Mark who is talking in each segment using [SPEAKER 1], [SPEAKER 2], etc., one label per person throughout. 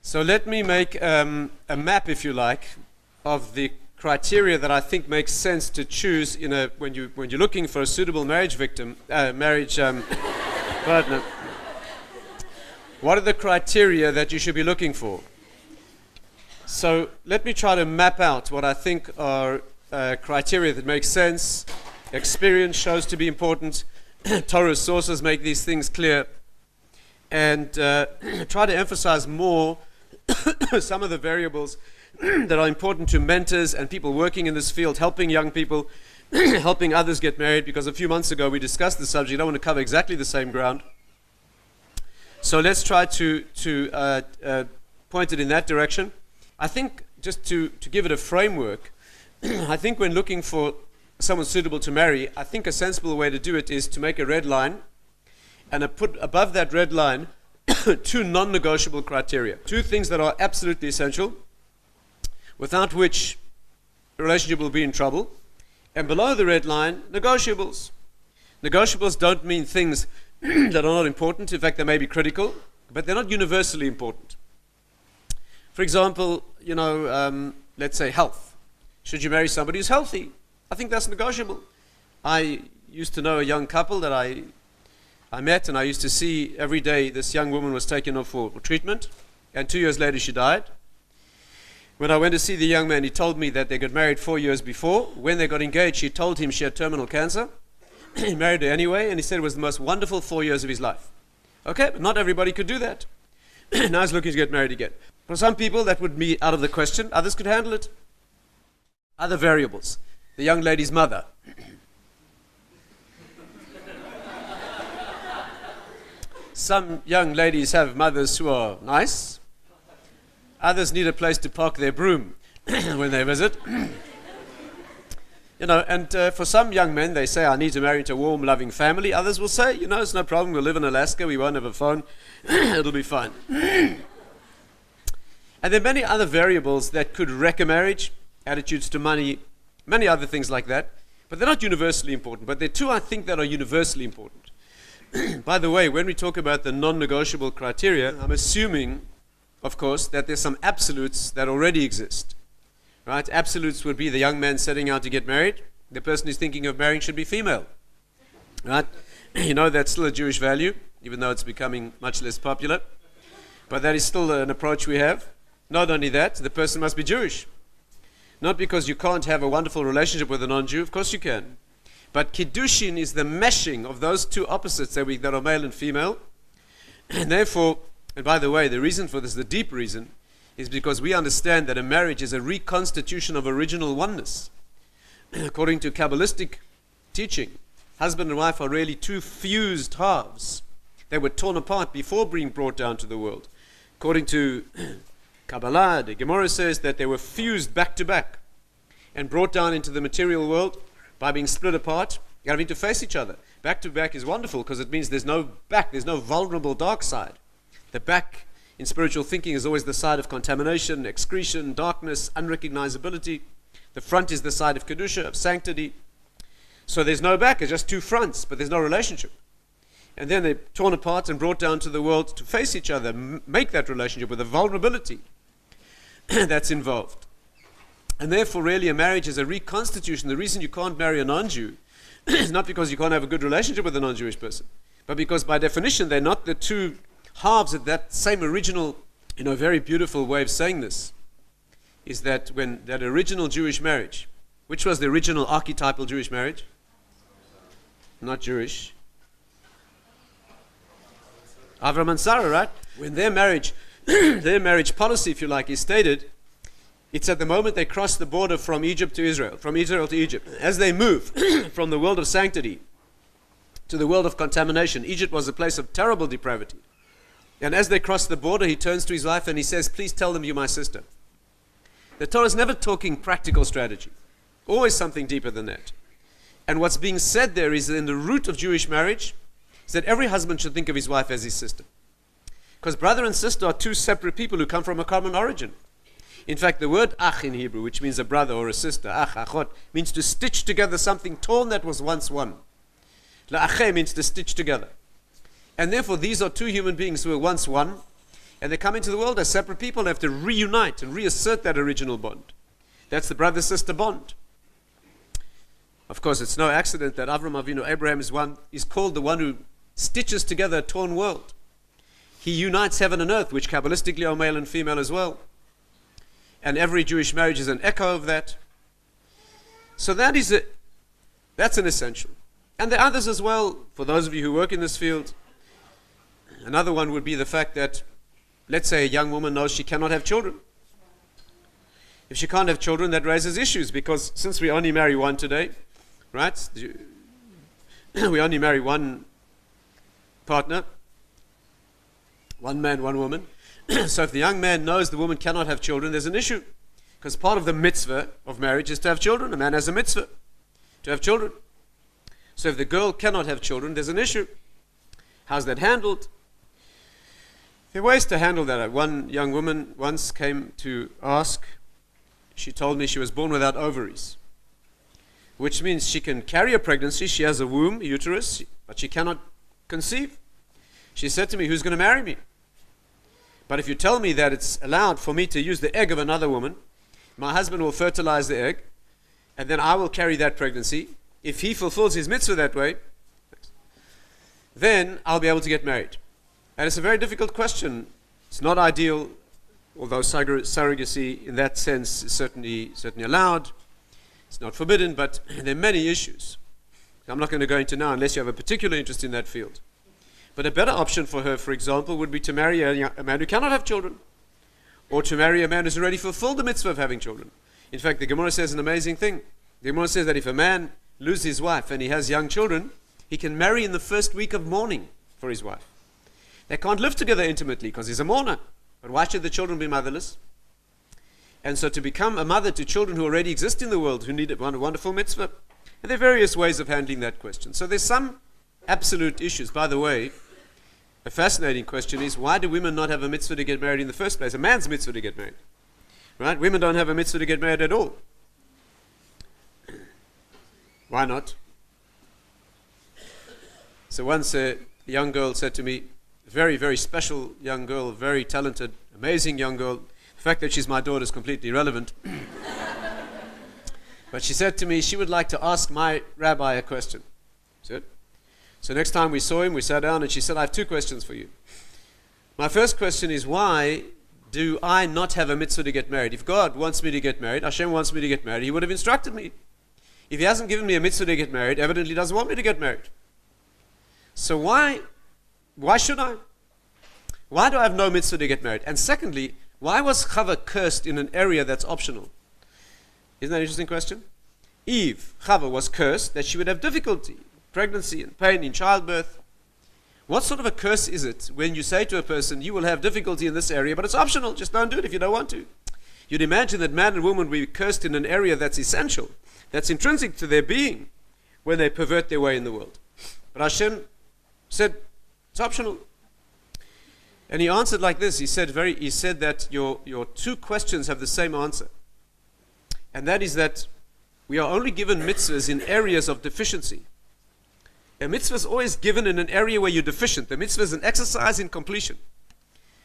[SPEAKER 1] So let me make a map, if you like, of the criteria that I think makes sense to choose when you're looking for a suitable marriage partner. What are the criteria that you should be looking for? So let me try to map out what I think are criteria that make sense. Experience shows to be important. Torah sources make these things clear. And try to emphasize more some of the variables that are important to mentors and people working in this field, helping young people, helping others get married, because a few months ago we discussed the subject. I don't want to cover exactly the same ground. So let's try to point it in that direction. I think, just to give it a framework, I think when looking for someone suitable to marry, I think a sensible way to do it is to make a red line and put above that red line two non-negotiable criteria, two things that are absolutely essential, without which the relationship will be in trouble. And below the red line, negotiables. Negotiables don't mean things that are not important. In fact, they may be critical, but they're not universally important. For example, let's say health. Should you marry somebody who's healthy? I think that's negotiable. I used to know a young couple that I met, and I used to see every day. This young woman was taken off for treatment, and 2 years later she died. When I went to see the young man, he told me that they got married 4 years before. When they got engaged, she told him she had terminal cancer. He married her anyway, and he said it was the most wonderful 4 years of his life. Okay, but not everybody could do that. Now he's looking to get married again. For some people, that would be out of the question. Others could handle it. Other variables. The young lady's mother. Some young ladies have mothers who are nice. Others need a place to park their broom when they visit. And for some young men, they say, I need to marry into a warm, loving family. Others will say, it's no problem. We'll live in Alaska. We won't have a phone. It'll be fine. And there are many other variables that could wreck a marriage, attitudes to money, many other things like that. But they're not universally important. But there are two, I think, that are universally important. By the way, when we talk about the non-negotiable criteria, I'm assuming, of course, that there's some absolutes that already exist. Right? Absolutes would be the young man setting out to get married. The person who's thinking of marrying should be female. Right? That's still a Jewish value, even though it's becoming much less popular. But that is still an approach we have. Not only that, the person must be Jewish. Not because you can't have a wonderful relationship with a non-Jew. Of course you can. But Kiddushin is the meshing of those two opposites that are male and female. And therefore, and by the way, the reason for this, the deep reason, is because we understand that a marriage is a reconstitution of original oneness. According to Kabbalistic teaching, husband and wife are really two fused halves. They were torn apart before being brought down to the world. According to Kabbalah, the Gemara says that they were fused back to back and brought down into the material world by being split apart, having to face each other. Back to back is wonderful because it means there's no back, there's no vulnerable dark side. The back in spiritual thinking is always the side of contamination, excretion, darkness, unrecognizability. The front is the side of Kedusha, of sanctity. So there's no back, it's just two fronts, but there's no relationship. And then they're torn apart and brought down to the world to face each other, make that relationship with the vulnerability that's involved. And therefore, really, a marriage is a reconstitution. The reason you can't marry a non-Jew is not because you can't have a good relationship with a non-Jewish person, but because, by definition, they're not the two halves of that same original, very beautiful way of saying this, is that when that original Jewish marriage, which was the original archetypal Jewish marriage? Not Jewish. Avram and Sarah, right? When their marriage policy, if you like, is stated, it's at the moment they cross the border from Egypt to Israel, from Israel to Egypt. As they move from the world of sanctity to the world of contamination, Egypt was a place of terrible depravity. And as they cross the border, he turns to his wife and he says, please tell them you're my sister. The Torah is never talking practical strategy. Always something deeper than that. And what's being said there is that in the root of Jewish marriage is that every husband should think of his wife as his sister. Because brother and sister are two separate people who come from a common origin. In fact, the word ach in Hebrew, which means a brother or a sister, ach, achot, means to stitch together something torn that was once one. La'ache means to stitch together. And therefore, these are two human beings who were once one. And they come into the world as separate people and have to reunite and reassert that original bond. That's the brother-sister bond. Of course, it's no accident that Avram Avinu, Abraham, is called the one who stitches together a torn world. He unites heaven and earth, which Kabbalistically are male and female as well. And every Jewish marriage is an echo of that. So that's an essential. And there are others as well, for those of you who work in this field. Another one would be the fact that, let's say a young woman knows she cannot have children. If she can't have children, that raises issues, because since we only marry one today, right? We only marry one partner, one man, one woman. So if the young man knows the woman cannot have children, there's an issue. Because part of the mitzvah of marriage is to have children. A man has a mitzvah to have children. So if the girl cannot have children, there's an issue. How's that handled? There are ways to handle that. One young woman once came to ask. She told me she was born without ovaries, which means she can carry a pregnancy. She has a womb, a uterus, but she cannot conceive. She said to me, "Who's going to marry me? But if you tell me that it's allowed for me to use the egg of another woman, my husband will fertilize the egg, and then I will carry that pregnancy. If he fulfills his mitzvah that way, then I'll be able to get married." And it's a very difficult question. It's not ideal, although surrogacy in that sense is certainly allowed. It's not forbidden, but there are many issues I'm not going to go into now unless you have a particular interest in that field. But a better option for her, for example, would be to marry a man who cannot have children, or to marry a man who's already fulfilled the mitzvah of having children. In fact, the Gemara says an amazing thing. The Gemara says that if a man loses his wife and he has young children, he can marry in the first week of mourning for his wife. They can't live together intimately because he's a mourner. But why should the children be motherless? And so to become a mother to children who already exist in the world, who need a wonderful mitzvah. And there are various ways of handling that question. So there's some absolute issues. By the way, a fascinating question is, why do women not have a mitzvah to get married in the first place? A man's mitzvah to get married. Right? Women don't have a mitzvah to get married at all. Why not? So once a young girl said to me, a very, very special young girl, very talented, amazing young girl. The fact that she's my daughter is completely irrelevant. But she said to me she would like to ask my rabbi a question. So next time we saw him, we sat down and she said, "I have two questions for you. My first question is, why do I not have a mitzvah to get married? If God wants me to get married, Hashem wants me to get married, He would have instructed me. If He hasn't given me a mitzvah to get married, evidently doesn't want me to get married. So why should I? Why do I have no mitzvah to get married? And secondly, why was Chava cursed in an area that's optional?" Isn't that an interesting question? Eve, Chava, was cursed that she would have difficulty, pregnancy and pain in childbirth. What sort of a curse is it when you say to a person, you will have difficulty in this area, but it's optional, just don't do it if you don't want to? You'd imagine that man and woman will be cursed in an area that's essential, that's intrinsic to their being, when they pervert their way in the world. But Hashem said, it's optional. And He answered like this. He said that your two questions have the same answer. And that is that we are only given mitzvahs in areas of deficiency. A mitzvah is always given in an area where you're deficient. The mitzvah is an exercise in completion.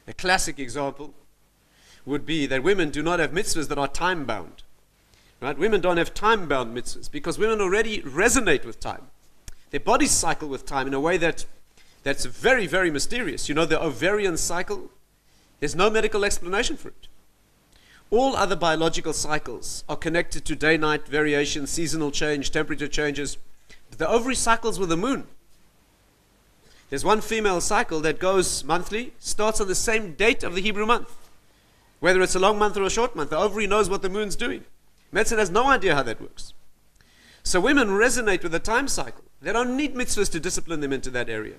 [SPEAKER 1] A classic example would be that women do not have mitzvahs that are time-bound. Right? Women don't have time-bound mitzvahs because women already resonate with time. Their bodies cycle with time in a way that's very, very mysterious. You know, the ovarian cycle, there's no medical explanation for it. All other biological cycles are connected to day-night variation, seasonal change, temperature changes. The ovary cycles with the moon. There's one female cycle that goes monthly, starts on the same date of the Hebrew month. Whether it's a long month or a short month, the ovary knows what the moon's doing. Medicine has no idea how that works. So women resonate with the time cycle. They don't need mitzvahs to discipline them into that area.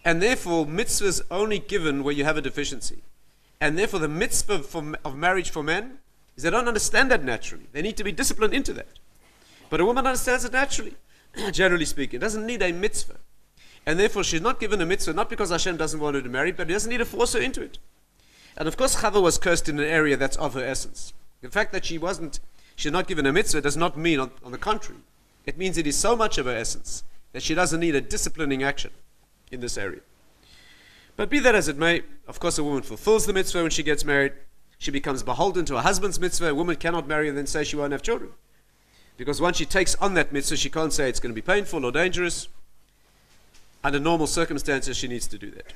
[SPEAKER 1] And therefore, mitzvahs only given where you have a deficiency. And therefore, the mitzvah of marriage for men is they don't understand that naturally. They need to be disciplined into that. But a woman understands it naturally, generally speaking. It doesn't need a mitzvah. And therefore, she's not given a mitzvah, not because Hashem doesn't want her to marry, but He doesn't need to force her into it. And of course, Chava was cursed in an area that's of her essence. The fact that she's not given a mitzvah does not mean, on the contrary, it means it is so much of her essence that she doesn't need a disciplining action in this area. But be that as it may, of course a woman fulfills the mitzvah when she gets married. She becomes beholden to her husband's mitzvah. A woman cannot marry and then say she won't have children. Because once she takes on that mitzvah, she can't say it's going to be painful or dangerous. Under normal circumstances, she needs to do that.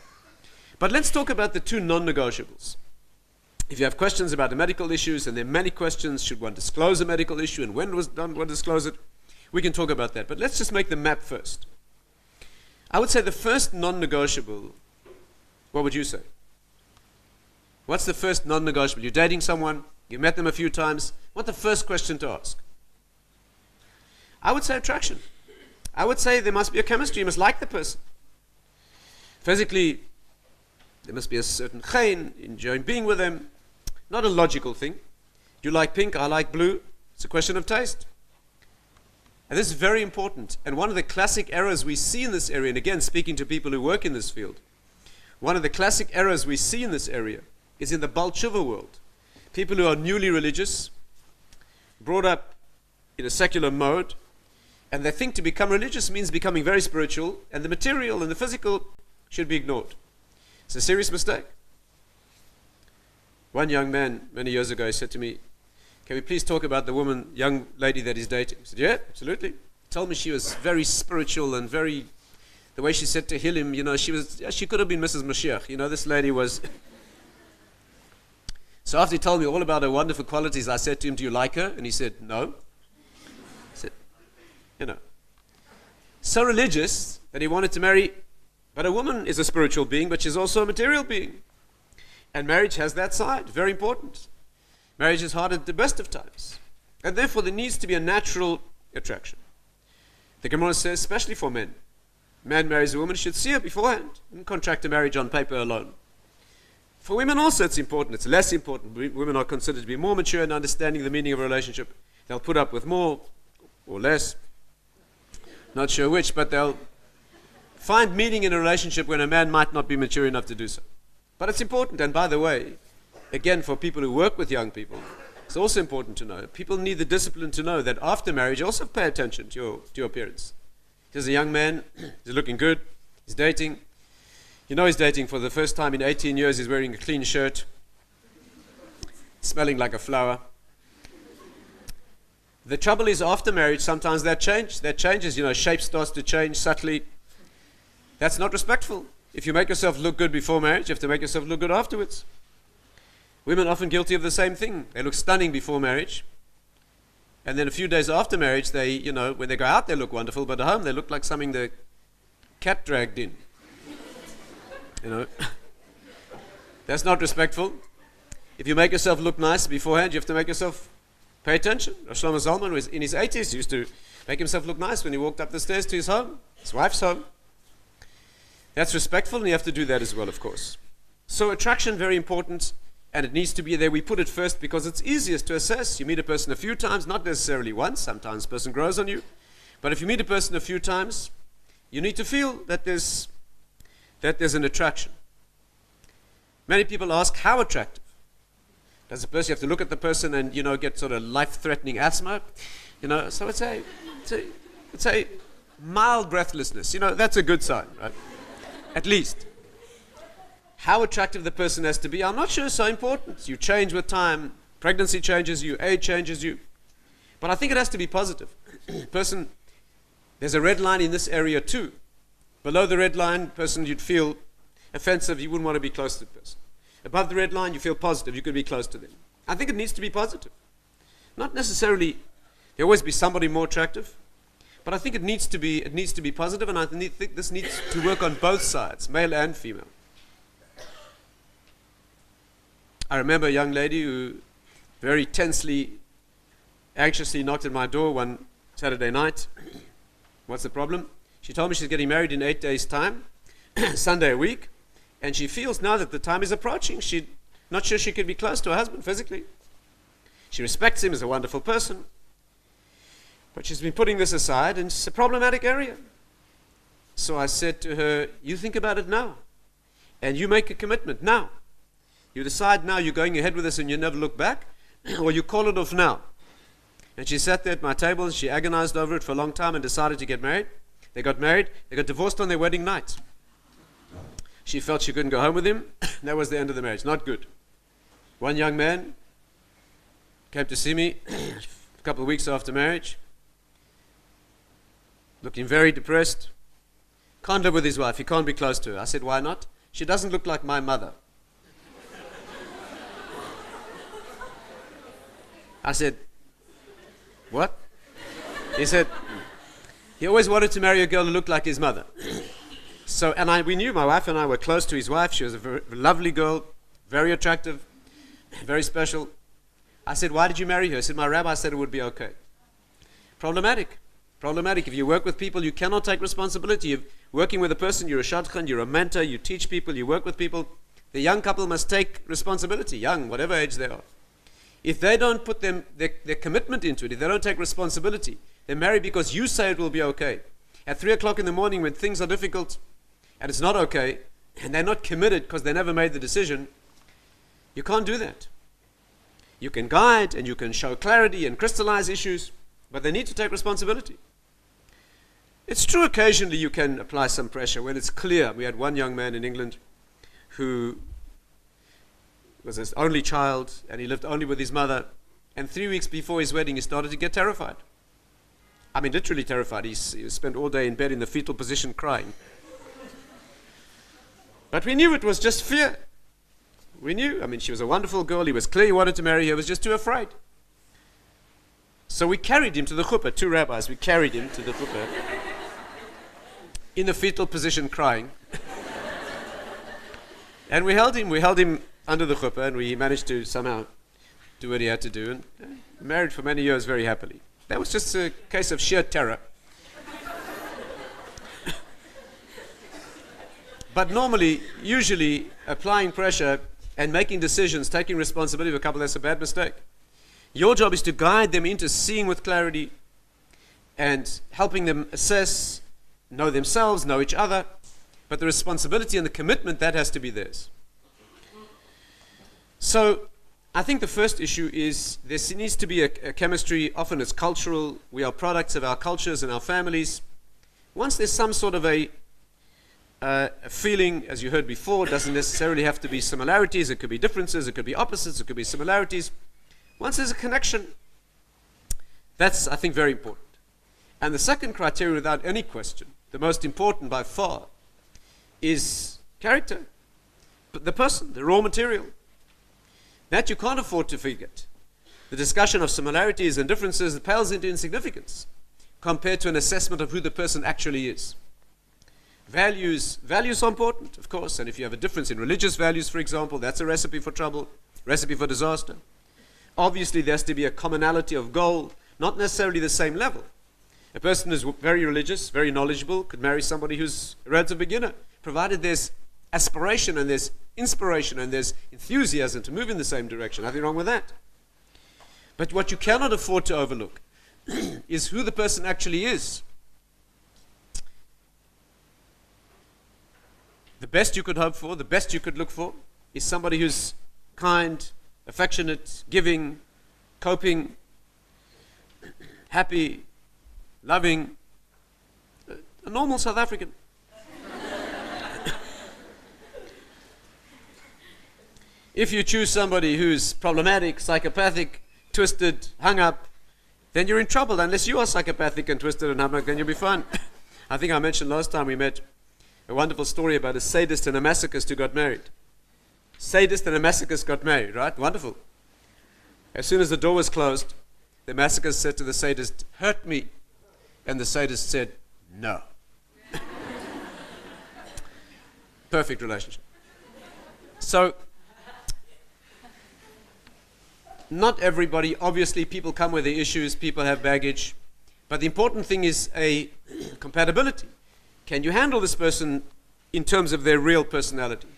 [SPEAKER 1] But let's talk about the two non-negotiables. If you have questions about the medical issues, and there are many questions, should one disclose a medical issue and when was done one disclose it, we can talk about that. But let's just make the map first. I would say the first non-negotiable, what would you say? What's the first non-negotiable? You're dating someone, you've met them a few times, what's the first question to ask? I would say attraction. I would say there must be a chemistry, you must like the person. Physically, there must be a certain chen, enjoying being with them. Not a logical thing. You like pink, I like blue. It's a question of taste. And this is very important. And one of the classic errors we see in this area, and again, speaking to people who work in this field, one of the classic errors we see in this area is in the Baal Tshuva world. People who are newly religious, brought up in a secular mode, and they think to become religious means becoming very spiritual, and the material and the physical should be ignored. It's a serious mistake. One young man many years ago said to me, can we please talk about the young lady that he's dating? I said, yeah, absolutely. He told me she was very spiritual and very, the way she said to him, she could have been Mrs. Mashiach. This lady was. So after he told me all about her wonderful qualities, I said to him, do you like her? And he said, no. I said, so religious that he wanted to marry. But a woman is a spiritual being, but she's also a material being. And marriage has that side, very important. Marriage is hard at the best of times. And therefore there needs to be a natural attraction. The Gemara says, especially for men, man marries a woman, should see her beforehand and contract a marriage on paper alone. For women also it's important, it's less important. Women are considered to be more mature in understanding the meaning of a relationship. They'll put up with more or less, not sure which, but they'll find meaning in a relationship when a man might not be mature enough to do so. But it's important, and by the way, again, for people who work with young people, it's also important to know, people need the discipline to know that after marriage, also pay attention to your appearance. There's a young man, he's looking good, he's dating. He's dating for the first time in 18 years, he's wearing a clean shirt, smelling like a flower. The trouble is after marriage, sometimes that changes, shape starts to change subtly. That's not respectful. If you make yourself look good before marriage, you have to make yourself look good afterwards. Women are often guilty of the same thing. They look stunning before marriage. And then a few days after marriage, they, when they go out, they look wonderful, but at home they look like something the cat dragged in. That's not respectful. If you make yourself look nice beforehand, you have to make yourself pay attention. Shlomo Zalman was in his 80s, used to make himself look nice when he walked up the stairs to his home, his wife's home. That's respectful, and you have to do that as well, of course. So attraction, very important, and it needs to be there. We put it first because it's easiest to assess. You meet a person a few times, not necessarily once. Sometimes a person grows on you. But if you meet a person a few times, you need to feel that there's an attraction. Many people ask, how attractive? Does the person, you have to look at the person and, get sort of life-threatening asthma? So it's a mild breathlessness. That's a good sign, right? At least. How attractive the person has to be, I'm not sure it's so important. You change with time. Pregnancy changes you. Age changes you. But I think it has to be positive. There's a red line in this area too. Below the red line, person you'd feel offensive. You wouldn't want to be close to the person. Above the red line, you feel positive. You could be close to them. I think it needs to be positive. Not necessarily, there'll always be somebody more attractive. But I think it needs to be positive, and I think this needs to work on both sides, male and female. I remember a young lady who very tensely, anxiously knocked at my door one Saturday night. What's the problem? She told me she's getting married in 8 days' time, Sunday a week, and she feels now that the time is approaching. She's not sure she could be close to her husband physically. She respects him as a wonderful person, but she's been putting this aside, and it's a problematic area. So I said to her, you think about it now, and you make a commitment now. You decide now you're going ahead with this and you never look back, or you call it off now. And she sat there at my table and she agonized over it for a long time and decided to get married. They got married. They got divorced on their wedding night. She felt she couldn't go home with him. That was the end of the marriage. Not good. One young man came to see me a couple of weeks after marriage, looking very depressed. Can't live with his wife. He can't be close to her. I said, why not? She doesn't look like my mother. I said, what? He said, he always wanted to marry a girl who looked like his mother. So, we knew, my wife and I were close to his wife. She was a very lovely girl, very attractive, very special. I said, why did you marry her? He said, my rabbi said it would be okay. Problematic. If you work with people, you cannot take responsibility. You're working with a person, you're a shadchan, you're a mentor, you teach people, you work with people. The young couple must take responsibility, young, whatever age they are. If they don't put their commitment into it, if they don't take responsibility, they marry because you say it will be okay. At 3 o'clock in the morning when things are difficult and it's not okay, and they're not committed because they never made the decision, you can't do that. You can guide and you can show clarity and crystallize issues, but they need to take responsibility. It's true occasionally you can apply some pressure when it's clear. We had one young man in England who was his only child and he lived only with his mother, and 3 weeks before his wedding he started to get terrified. I mean literally terrified. He spent all day in bed in the fetal position crying. But we knew it was just fear. We knew. I mean, she was a wonderful girl. He was clear he wanted to marry her. He was just too afraid. So we carried him to the chuppah. 2 rabbis. We carried him to the chuppah in the fetal position crying. And we held him under the chuppah, and we managed to somehow do what he had to do, and married for many years very happily. That was just a case of sheer terror. But normally, usually, applying pressure and making decisions, taking responsibility for a couple, that's a bad mistake. Your job is to guide them into seeing with clarity and helping them assess, know themselves, know each other. But the responsibility and the commitment, that has to be theirs. So I think the first issue is there needs to be a chemistry. Often it's cultural. We are products of our cultures and our families. Once there's some sort of a feeling, as you heard before, it doesn't necessarily have to be similarities. It could be differences. It could be opposites. It could be similarities. Once there's a connection, that's, I think, very important. And the second criterion, without any question, the most important by far, is character. The person, the raw material. That you can't afford to forget. The discussion of similarities and differences pales into insignificance compared to an assessment of who the person actually is. Values are important, of course, and if you have a difference in religious values, for example, that's a recipe for trouble, recipe for disaster. Obviously, there has to be a commonality of goal, not necessarily the same level. A person who's very religious, very knowledgeable, could marry somebody who's a relative beginner, provided there's aspiration and there's inspiration and there's enthusiasm to move in the same direction. Nothing wrong with that. But what you cannot afford to overlook is who the person actually is. The best you could hope for, the best you could look for, is somebody who's kind, affectionate, giving, coping, happy, loving, a normal South African. If you choose somebody who's problematic, psychopathic, twisted, hung up, then you're in trouble. Unless you are psychopathic and twisted and hung up, then you'll be fine. I think I mentioned last time we met a wonderful story about a sadist and a masochist who got married. Sadist and a masochist got married, right? Wonderful. As soon as the door was closed, the masochist said to the sadist, "Hurt me." And the sadist said, "No." Perfect relationship. So, not everybody, obviously people come with their issues, people have baggage, but the important thing is a compatibility. Can you handle this person in terms of their real personality?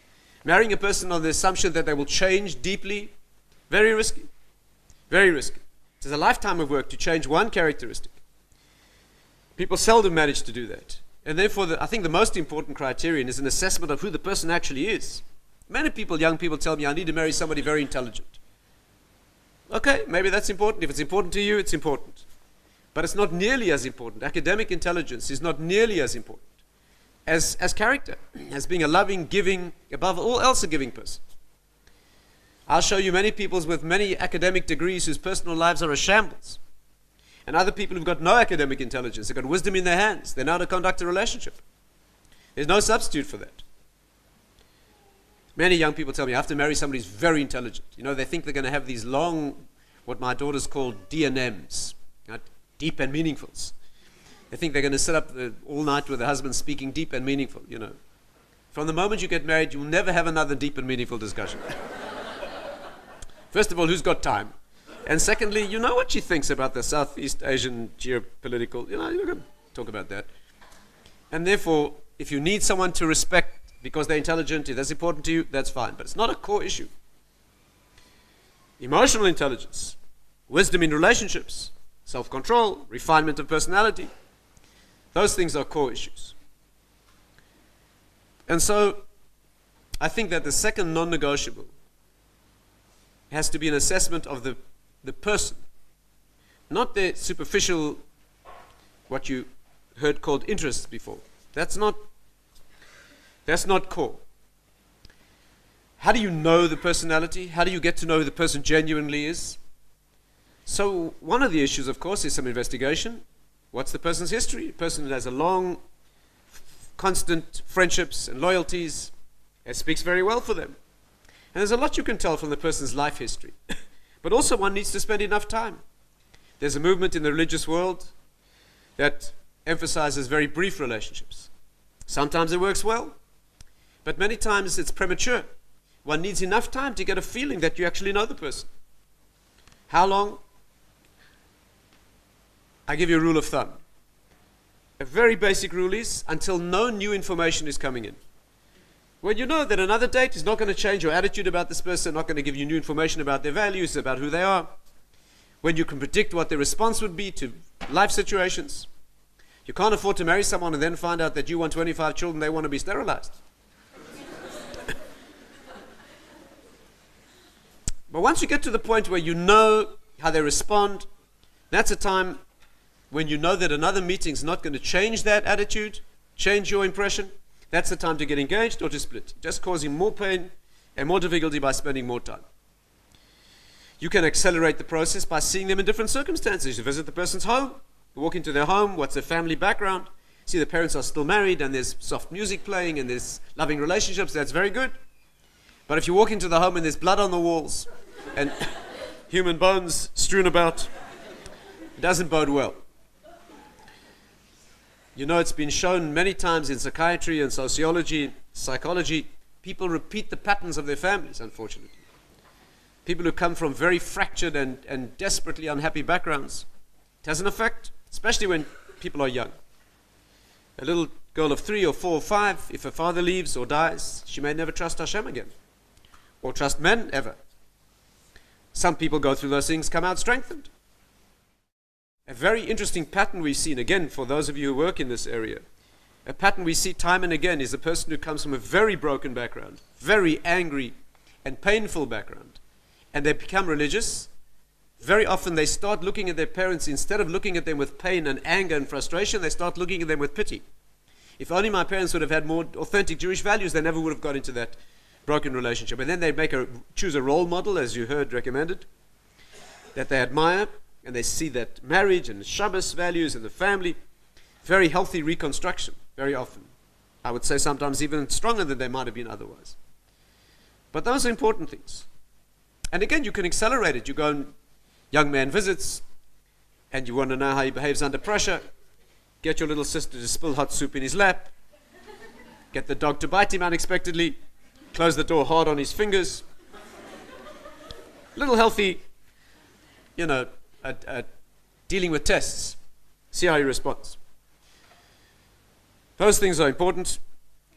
[SPEAKER 1] Marrying a person on the assumption that they will change deeply, very risky. Very risky. It's a lifetime of work to change one characteristic. People seldom manage to do that. And therefore, I think the most important criterion is an assessment of who the person actually is. Many people, young people, tell me, I need to marry somebody very intelligent. Okay, maybe that's important. If it's important to you, it's important. But it's not nearly as important. Academic intelligence is not nearly as important as character, as being a loving, giving, above all else a giving person. I'll show you many people with many academic degrees whose personal lives are a shambles. And other people who've got no academic intelligence, they've got wisdom in their hands. They know how to conduct a relationship. There's no substitute for that. Many young people tell me, I have to marry somebody who's very intelligent. You know, they think they're going to have these long, what my daughters call D&Ms, right? Deep and meaningfuls. They think they're going to sit up all night with their husband speaking deep and meaningful, you know. From the moment you get married, you'll never have another deep and meaningful discussion. First of all, who's got time? And secondly, you know what she thinks about the Southeast Asian geopolitical, you know, you're going to talk about that. And therefore, if you need someone to respect because they're intelligent, if that's important to you, that's fine. But it's not a core issue. Emotional intelligence, wisdom in relationships, self-control, refinement of personality, those things are core issues. And so, I think that the second non-negotiable has to be an assessment of the person, not the superficial, what you heard called interests before. That's not core. How do you know the personality? How do you get to know who the person genuinely is? So one of the issues, of course, is some investigation. What's the person's history? A person that has a long, constant friendships and loyalties, it speaks very well for them. And there's a lot you can tell from the person's life history. But also one needs to spend enough time. There's a movement in the religious world that emphasizes very brief relationships. Sometimes it works well, but many times it's premature. One needs enough time to get a feeling that you actually know the person. How long? I give you a rule of thumb. A very basic rule is until no new information is coming in. When you know that another date is not going to change your attitude about this person, not going to give you new information about their values, about who they are, when you can predict what their response would be to life situations, you can't afford to marry someone and then find out that you want 25 children, they want to be sterilized. But once you get to the point where you know how they respond, that's a time when you know that another meeting is not going to change that attitude, change your impression. That's the time to get engaged or to split, just causing more pain and more difficulty by spending more time. You can accelerate the process by seeing them in different circumstances. You visit the person's home, you walk into their home, what's their family background, see the parents are still married and there's soft music playing and there's loving relationships, that's very good. But if you walk into the home and there's blood on the walls and human bones strewn about, it doesn't bode well. You know, it's been shown many times in psychiatry and sociology, psychology, people repeat the patterns of their families, unfortunately. People who come from very fractured and desperately unhappy backgrounds. It has an effect, especially when people are young. A little girl of 3 or 4 or 5, if her father leaves or dies, she may never trust Hashem again, or trust men ever. Some people go through those things, come out strengthened. A very interesting pattern we've seen, again, for those of you who work in this area, a pattern we see time and again is a person who comes from a very broken background, very angry and painful background, and they become religious. Very often they start looking at their parents, instead of looking at them with pain and anger and frustration, they start looking at them with pity. If only my parents would have had more authentic Jewish values, they never would have got into that broken relationship. And then they choose a role model, as you heard recommended, that they admire, and they see that marriage and Shabbos values and the family, very healthy reconstruction, very often. I would say sometimes even stronger than they might have been otherwise. But those are important things. And again, you can accelerate it. You go and young man visits, and you want to know how he behaves under pressure. Get your little sister to spill hot soup in his lap. Get the dog to bite him unexpectedly. Close the door hard on his fingers. Little healthy, dealing with tests. See how he responds. Those things are important,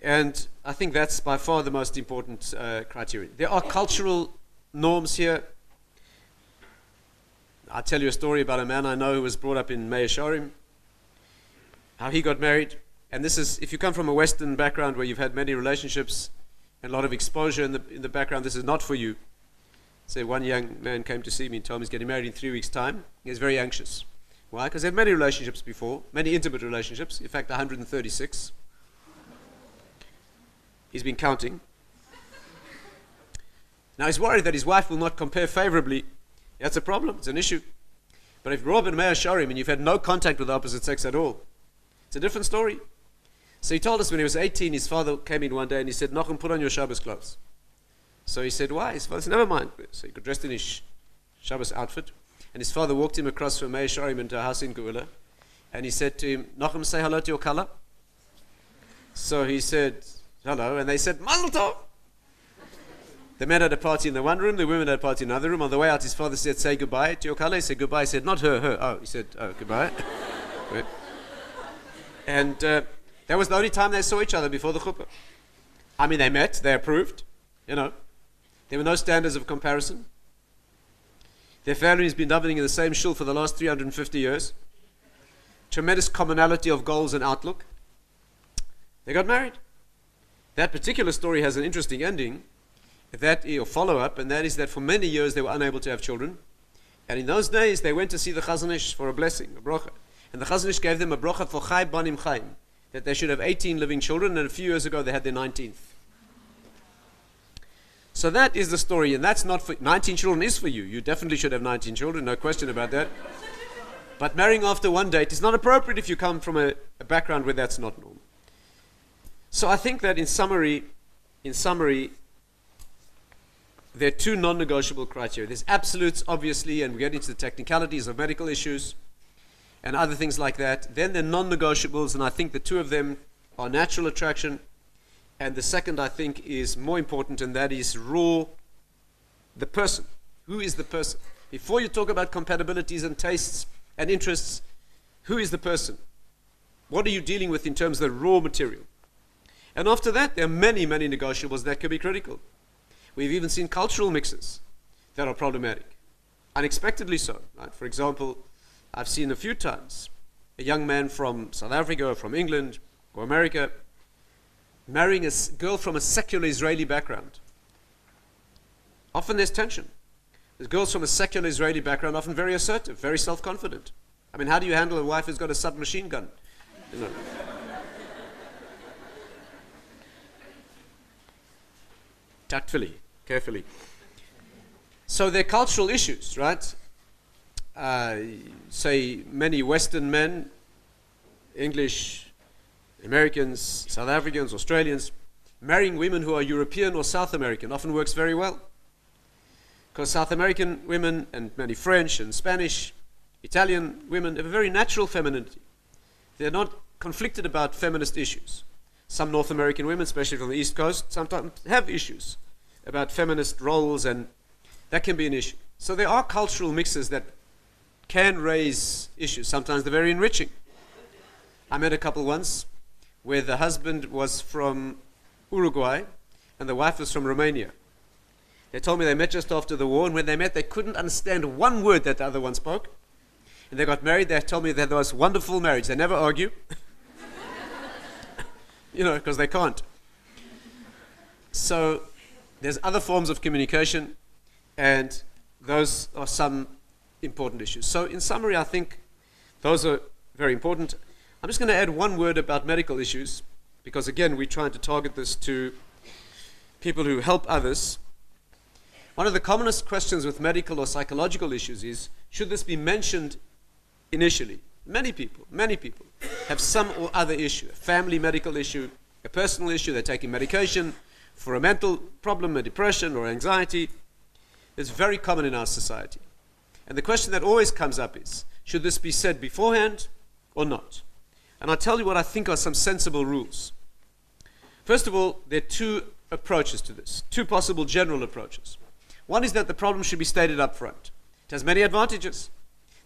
[SPEAKER 1] and I think that's by far the most important criterion. There are cultural norms here. I'll tell you a story about a man I know who was brought up in Meir Shorim, how he got married. And this is, if you come from a Western background where you've had many relationships and a lot of exposure in the background, this is not for you. Say one young man came to see me and told me he's getting married in 3 weeks' time. He was very anxious. Why? Because he had many relationships before, many intimate relationships, in fact 136. He's been counting. Now he's worried that his wife will not compare favorably. That's a problem. It's an issue. But if you're Robin Meir Shorim and you've had no contact with the opposite sex at all, it's a different story. So he told us when he was 18, his father came in one day and he said, Nachum, put on your Shabbos clothes. So he said, why? His father said, never mind. So he got dressed in his Shabbos outfit. And his father walked him across from Meir Shorim into a house in Geula. And he said to him, Nachum, say hello to your kala. So he said, hello. And they said, Mazel Tov. The men had a party in the one room, the women had a party in another room. On the way out, his father said, say goodbye to your kala. He said, goodbye. He said, not her, her. Oh, he said, oh, goodbye. And that was the only time they saw each other before the chuppah. I mean, they met, they approved, you know. There were no standards of comparison. Their family has been davening in the same shul for the last 350 years. Tremendous commonality of goals and outlook. They got married. That particular story has an interesting ending, or follow-up, and that is that for many years they were unable to have children. And in those days, they went to see the Chazon Ish for a blessing, a bracha. And the Chazon Ish gave them a bracha for Chai Banim Chaim, that they should have 18 living children, and a few years ago they had their 19th. So that is the story, and that's not for 19 children is for you. You definitely should have 19 children, no question about that. But marrying after one date is not appropriate if you come from a background where that's not normal. So I think that in summary, there are two non-negotiable criteria. There's absolutes, obviously, and we get into the technicalities of medical issues and other things like that. Then there are non-negotiables, and I think the two of them are natural attraction. And the second, I think, is more important, and that is the person. Who is the person? Before you talk about compatibilities and tastes and interests, who is the person? What are you dealing with in terms of the raw material? And after that, there are many, many negotiables that could be critical. We've even seen cultural mixes that are problematic, unexpectedly so. Right? For example, I've seen a few times a young man from South Africa or from England or America marrying a girl from a secular Israeli background. Often there's tension. There's girls from a secular Israeli background, often very assertive, very self-confident. I mean, how do you handle a wife who's got a submachine gun? You know. Tactfully, carefully. So they're cultural issues, right? Say many Western men, English, Americans, South Africans, Australians, marrying women who are European or South American often works very well. Because South American women and many French and Spanish, Italian women have a very natural femininity. They're not conflicted about feminist issues. Some North American women, especially from the East Coast, sometimes have issues about feminist roles, and that can be an issue. So there are cultural mixes that can raise issues. Sometimes they're very enriching. I met a couple once where the husband was from Uruguay and the wife was from Romania. They told me they met just after the war, and when they met, they couldn't understand one word that the other one spoke. And they got married. They told me that there was a wonderful marriage. They never argue. Because they can't. So there's other forms of communication, and those are some important issues. So in summary, I think those are very important. I'm just going to add one word about medical issues, because again, we're trying to target this to people who help others. One of the commonest questions with medical or psychological issues is, should this be mentioned initially? Many people have some or other issue, a family medical issue, a personal issue, they're taking medication for a mental problem, a depression or anxiety. It's very common in our society. And the question that always comes up is, should this be said beforehand or not? And I'll tell you what I think are some sensible rules. First of all, there are two approaches to this, two possible general approaches. One is that the problem should be stated up front. It has many advantages.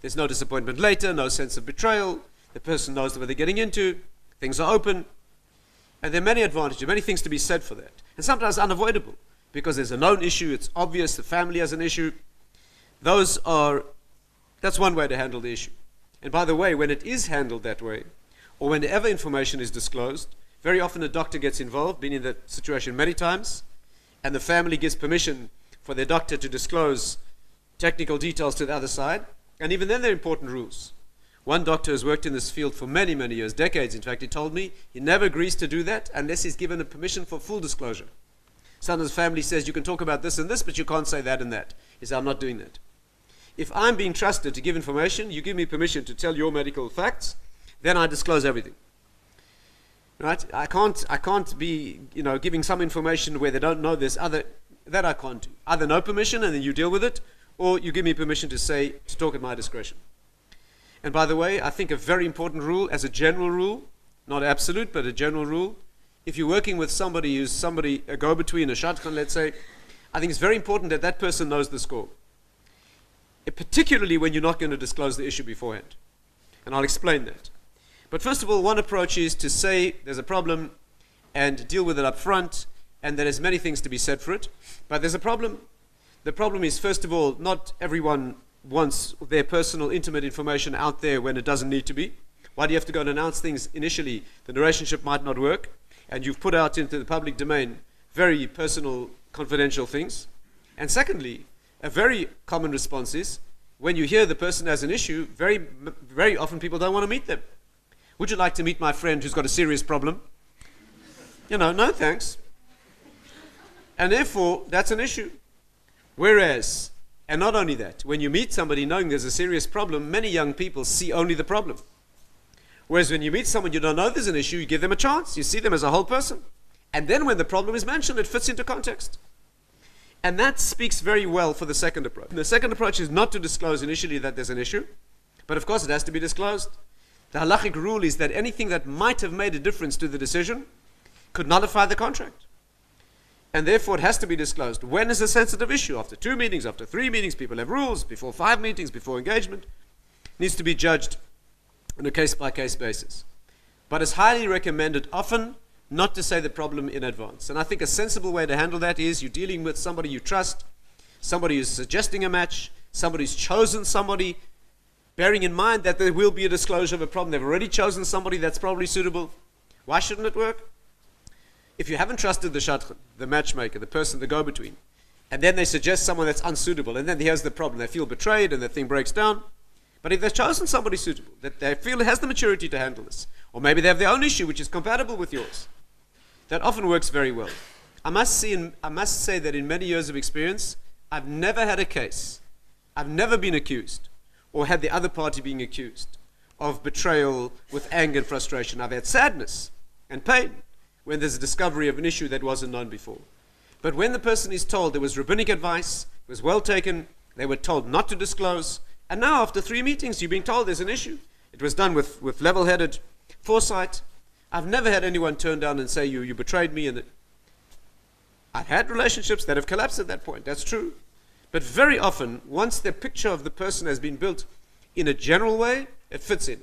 [SPEAKER 1] There's no disappointment later, no sense of betrayal. The person knows what they're getting into. Things are open. And there are many advantages, many things to be said for that. And sometimes unavoidable, because there's a known issue, it's obvious, the family has an issue. That's one way to handle the issue. And by the way, when it is handled that way, or whenever information is disclosed, very often a doctor gets involved, been in that situation many times, and the family gives permission for their doctor to disclose technical details to the other side. And even then there are important rules. One doctor has worked in this field for many, many years, decades. In fact, he told me he never agrees to do that unless he's given a permission for full disclosure. Sometimes family says, you can talk about this and this, but you can't say that and that. He said, I'm not doing that. If I'm being trusted to give information, you give me permission to tell your medical facts, then I disclose everything. Right? I can't be, giving some information where they don't know this other. That I can't do. Either no permission and then you deal with it, or you give me permission to talk at my discretion. And by the way, I think a very important rule, as a general rule, not absolute, but a general rule, if you're working with somebody who's a go-between, a shadchan, let's say, I think it's very important that that person knows the score. Particularly when you're not going to disclose the issue beforehand. And I'll explain that. But first of all, one approach is to say there's a problem and deal with it up front, and that there's many things to be said for it. But there's a problem. The problem is, first of all, not everyone wants their personal, intimate information out there when it doesn't need to be. Why do you have to go and announce things initially? The relationship might not work, and you've put out into the public domain very personal, confidential things. And secondly, a very common response is, when you hear the person has an issue, very, very often people don't want to meet them. Would you like to meet my friend who's got a serious problem? No thanks. And therefore, that's an issue. Whereas, and not only that, when you meet somebody knowing there's a serious problem, many young people see only the problem. Whereas when you meet someone you don't know there's an issue, you give them a chance. You see them as a whole person. And then when the problem is mentioned, it fits into context. And that speaks very well for the second approach. The second approach is not to disclose initially that there's an issue, but of course it has to be disclosed. The halachic rule is that anything that might have made a difference to the decision could nullify the contract. And therefore it has to be disclosed. When is a sensitive issue? After 2 meetings, after 3 meetings, people have rules, before 5 meetings, before engagement. It needs to be judged on a case-by-case basis. But it's highly recommended often not to say the problem in advance. And I think a sensible way to handle that is you're dealing with somebody you trust, somebody who's suggesting a match, somebody who's chosen somebody, bearing in mind that there will be a disclosure of a problem. They've already chosen somebody that's probably suitable. Why shouldn't it work? If you haven't trusted the shadchan, the matchmaker, the person, the go-between, and then they suggest someone that's unsuitable, and then here's the problem. They feel betrayed and the thing breaks down. But if they've chosen somebody suitable, that they feel has the maturity to handle this, or maybe they have their own issue which is compatible with yours, that often works very well. I must say that in many years of experience, I've never had a case, I've never been accused, or had the other party being accused of betrayal with anger and frustration. I've had sadness and pain when there's a discovery of an issue that wasn't known before. But when the person is told there was rabbinic advice, it was well taken, they were told not to disclose, and now after 3 meetings you're being told there's an issue. It was done with level-headed foresight. I've never had anyone turn down and say, you betrayed me. And I've had relationships that have collapsed at that point, that's true. But very often, once the picture of the person has been built in a general way, it fits in.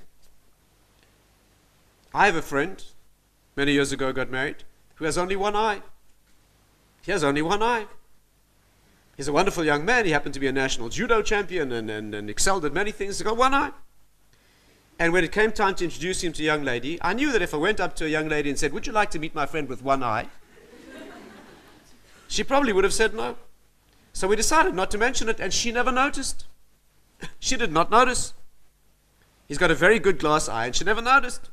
[SPEAKER 1] I have a friend, many years ago got married, who has only one eye. He has only one eye. He's a wonderful young man. He happened to be a national judo champion and excelled at many things. He's got one eye. And when it came time to introduce him to a young lady, I knew that if I went up to a young lady and said, would you like to meet my friend with one eye? She probably would have said no. So we decided not to mention it, and she never noticed. She did not notice. He's got a very good glass eye, and she never noticed.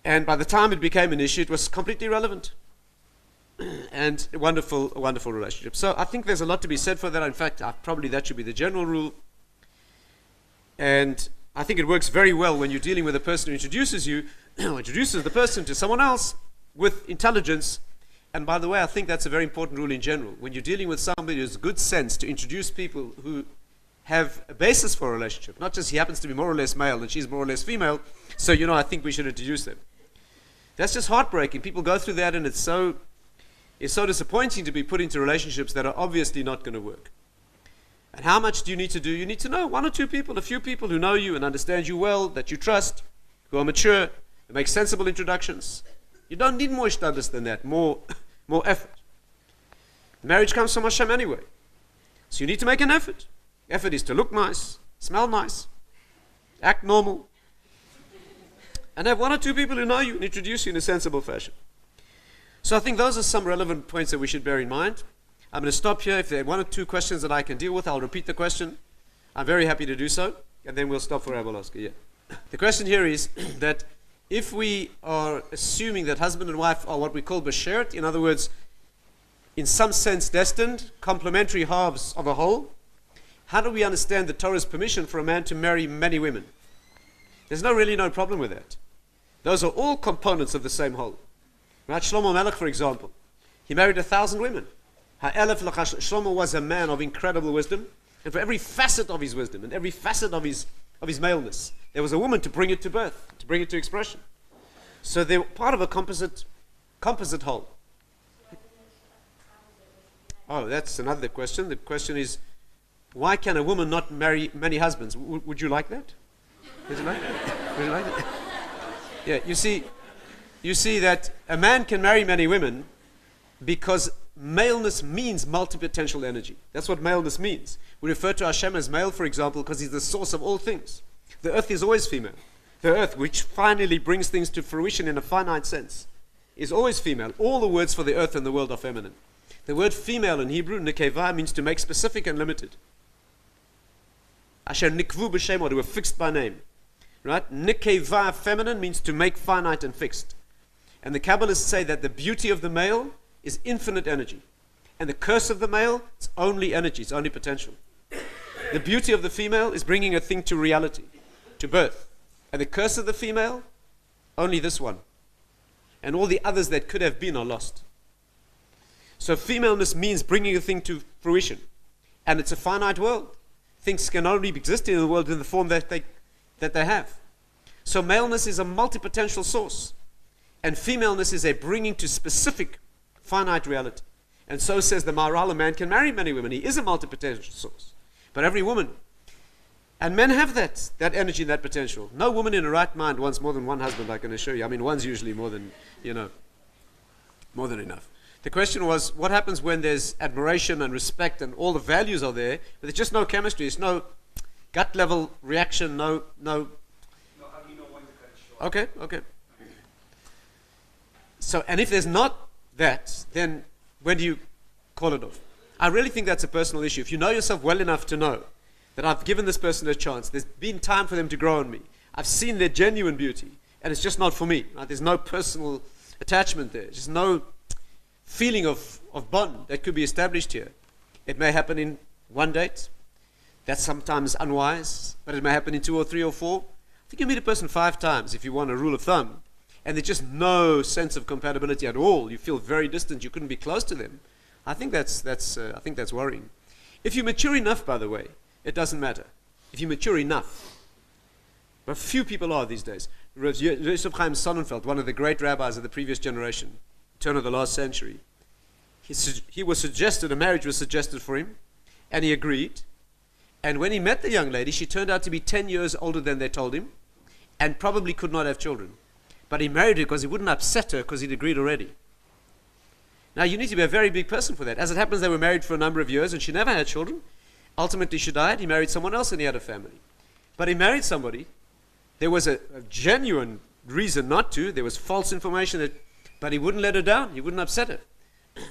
[SPEAKER 1] And by the time it became an issue, it was completely irrelevant. And a wonderful relationship. So I think there's a lot to be said for that. In fact, probably that should be the general rule. And I think it works very well when you're dealing with a person who introduces you, or introduces the person to someone else with intelligence. And by the way, I think that's a very important rule in general. When you're dealing with somebody who has good sense to introduce people who have a basis for a relationship, not just he happens to be more or less male and she's more or less female, so I think we should introduce them. That's just heartbreaking. People go through that, and it's so disappointing to be put into relationships that are obviously not going to work. And how much do you need to do? You need to know 1 or 2 people, a few people who know you and understand you well, that you trust, who are mature, who make sensible introductions. You don't need more studies than that, more effort. Marriage comes from Hashem anyway. So you need to make an effort. Effort is to look nice, smell nice, act normal, and have 1 or 2 people who know you and introduce you in a sensible fashion. So I think those are some relevant points that we should bear in mind. I'm going to stop here. If there are 1 or 2 questions that I can deal with, I'll repeat the question. I'm very happy to do so, and then we'll stop for Rabbi Oscar. Yeah. The question here is that if we are assuming that husband and wife are what we call beshert, in other words, in some sense destined, complementary halves of a whole, how do we understand the Torah's permission for a man to marry many women? There's really no problem with that. Those are all components of the same whole. Right? Shlomo Melech, for example, he married 1,000 women. Shlomo was a man of incredible wisdom, and for every facet of his wisdom and every facet of his maleness, there was a woman to bring it to birth, to bring it to expression. So they're part of a composite whole. Oh, that's another question. The question is, why can a woman not marry many husbands? Would you like that? Would you like that? Would you like that? Yeah, you see that a man can marry many women because maleness means multi-potential energy. That's what maleness means. We refer to Hashem as male, for example, because he's the source of all things. The earth is always female. The earth, which finally brings things to fruition in a finite sense, is always female. All the words for the earth and the world are feminine. The word female in Hebrew, nekeva, means to make specific and limited. Asher nikvu b'shem, they were fixed by name. Right? Nekeva, feminine, means to make finite and fixed. And the Kabbalists say that the beauty of the male is infinite energy. And the curse of the male is only energy, it's only potential. The beauty of the female is bringing a thing to reality, to birth. And the curse of the female, only this one. And all the others that could have been are lost. So femaleness means bringing a thing to fruition. And it's a finite world. Things can only exist in the world in the form that they have. So maleness is a multi-potential source. And femaleness is a bringing to specific finite reality. And so says the Maharal, a man can marry many women. He is a multi-potential source. But every woman, and men have that energy, that potential. No woman in her right mind wants more than one husband, I can assure you. I mean, one's usually more than enough. The question was, what happens when there's admiration and respect and all the values are there, but there's just no chemistry, there's no gut level reaction, no. Okay. So, and if there's not that, then when do you call it off? I really think that's a personal issue. If you know yourself well enough to know that I've given this person a chance, there's been time for them to grow on me, I've seen their genuine beauty, and it's just not for me. Right? There's no personal attachment there. There's no feeling of bond that could be established here. It may happen in one date. That's sometimes unwise, but it may happen in 2 or 3 or 4. I think you meet a person 5 times if you want a rule of thumb, and there's just no sense of compatibility at all. You feel very distant. You couldn't be close to them. I think that's worrying. If you mature enough, by the way, it doesn't matter. If you mature enough, but few people are these days. Yosef Chaim Sonnenfeld, one of the great rabbis of the previous generation, turn of the last century, he was suggested, a marriage was suggested for him, and he agreed. And when he met the young lady, she turned out to be 10 years older than they told him, and probably could not have children. But he married her because he wouldn't upset her, because he'd agreed already. Now, you need to be a very big person for that. As it happens, they were married for a number of years, and she never had children. Ultimately, she died. He married someone else, and he had a family. But he married somebody. There was a genuine reason not to. There was false information, but he wouldn't let her down. He wouldn't upset her.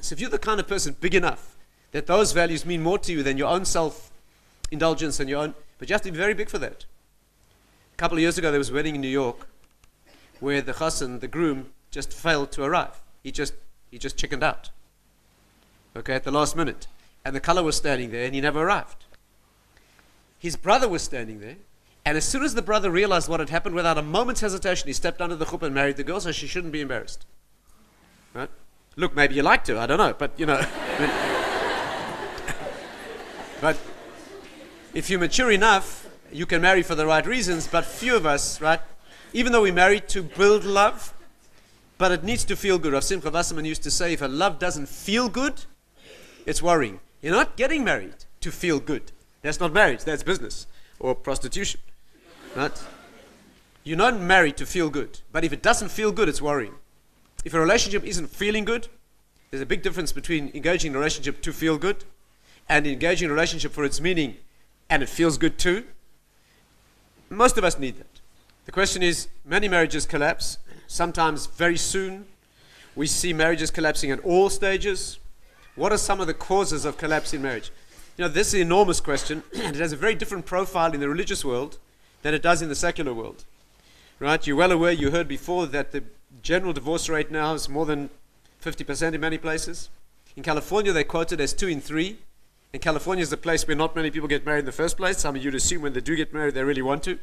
[SPEAKER 1] So if you're the kind of person big enough that those values mean more to you than your own self-indulgence and your own, but you have to be very big for that. A couple of years ago, there was a wedding in New York where the chassan, the groom, just failed to arrive. He just chickened out. Okay, at the last minute. And the color was standing there, and he never arrived. His brother was standing there, and as soon as the brother realized what had happened, without a moment's hesitation, he stepped under the chuppah and married the girl, so she shouldn't be embarrassed. Right? Look, maybe you liked her, I don't know, but but if you're mature enough, you can marry for the right reasons, but few of us, right? Even though we marry to build love, but it needs to feel good. Rav Simcha Wasserman used to say, if a love doesn't feel good, it's worrying. You're not getting married to feel good. That's not marriage, that's business or prostitution. Right? You're not married to feel good, but if it doesn't feel good, it's worrying. If a relationship isn't feeling good, there's a big difference between engaging in a relationship to feel good and engaging in a relationship for its meaning and it feels good too. Most of us need that. The question is, many marriages collapse, sometimes very soon. We see marriages collapsing at all stages. What are some of the causes of collapse in marriage? This is an enormous question, and it has a very different profile in the religious world than it does in the secular world. Right? You're well aware, you heard before, that the general divorce rate now is more than 50% in many places. In California, they quote it as 2 in 3. And California is the place where not many people get married in the first place. I mean, you'd assume when they do get married, they really want to.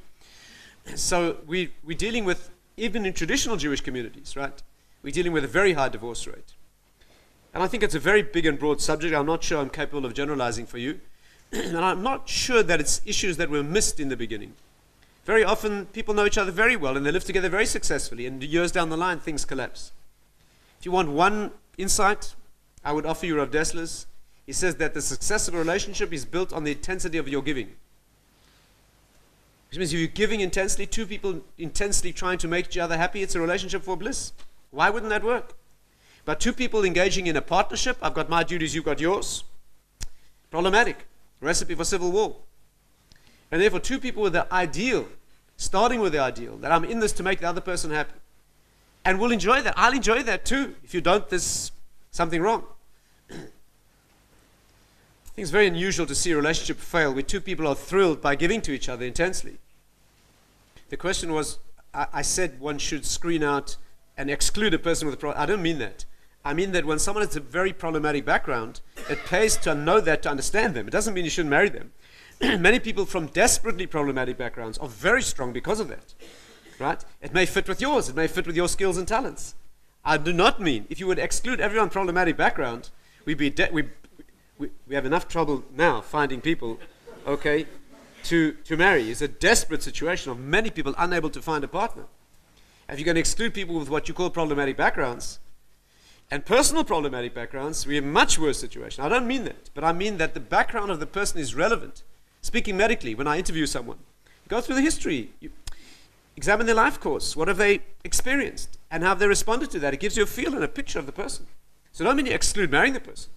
[SPEAKER 1] So we're dealing with, even in traditional Jewish communities, right? We're dealing with a very high divorce rate. And I think it's a very big and broad subject. I'm not sure I'm capable of generalizing for you. And I'm not sure that it's issues that were missed in the beginning. Very often, people know each other very well, and they live together very successfully, and years down the line, things collapse. If you want one insight, I would offer you Rav Dessler's. He says that the success of a relationship is built on the intensity of your giving. Which means if you're giving intensely, 2 people intensely trying to make each other happy, it's a relationship for bliss. Why wouldn't that work? But 2 people engaging in a partnership, I've got my duties, you've got yours. Problematic. Recipe for civil war. And therefore 2 people with the ideal, starting with the ideal, that I'm in this to make the other person happy. And we'll enjoy that. I'll enjoy that too. If you don't, there's something wrong. I think it's very unusual to see a relationship fail where 2 people are thrilled by giving to each other intensely. The question was, I said one should screen out and exclude a person with a problem. I don't mean that. I mean that when someone has a very problematic background, it pays to know that to understand them. It doesn't mean you shouldn't marry them. Many people from desperately problematic backgrounds are very strong because of that. Right? It may fit with yours. It may fit with your skills and talents. I do not mean, if you would exclude everyone from problematic background, we have enough trouble now finding people, okay, to marry. It's a desperate situation of many people unable to find a partner. If you're going to exclude people with what you call problematic backgrounds, and personal problematic backgrounds, we have a much worse situation. I don't mean that, but I mean that the background of the person is relevant. Speaking medically, when I interview someone, go through the history, you examine their life course, what have they experienced, and how have they responded to that. It gives you a feel and a picture of the person. So don't mean you exclude marrying the person,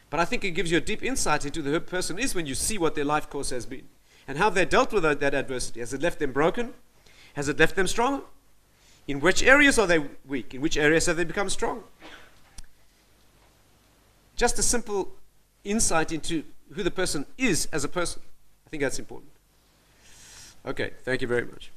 [SPEAKER 1] but I think it gives you a deep insight into who the person is when you see what their life course has been, and how they dealt with that adversity. Has it left them broken? Has it left them stronger? In which areas are they weak? In which areas have they become strong? Just a simple insight into who the person is as a person. I think that's important. Okay, thank you very much.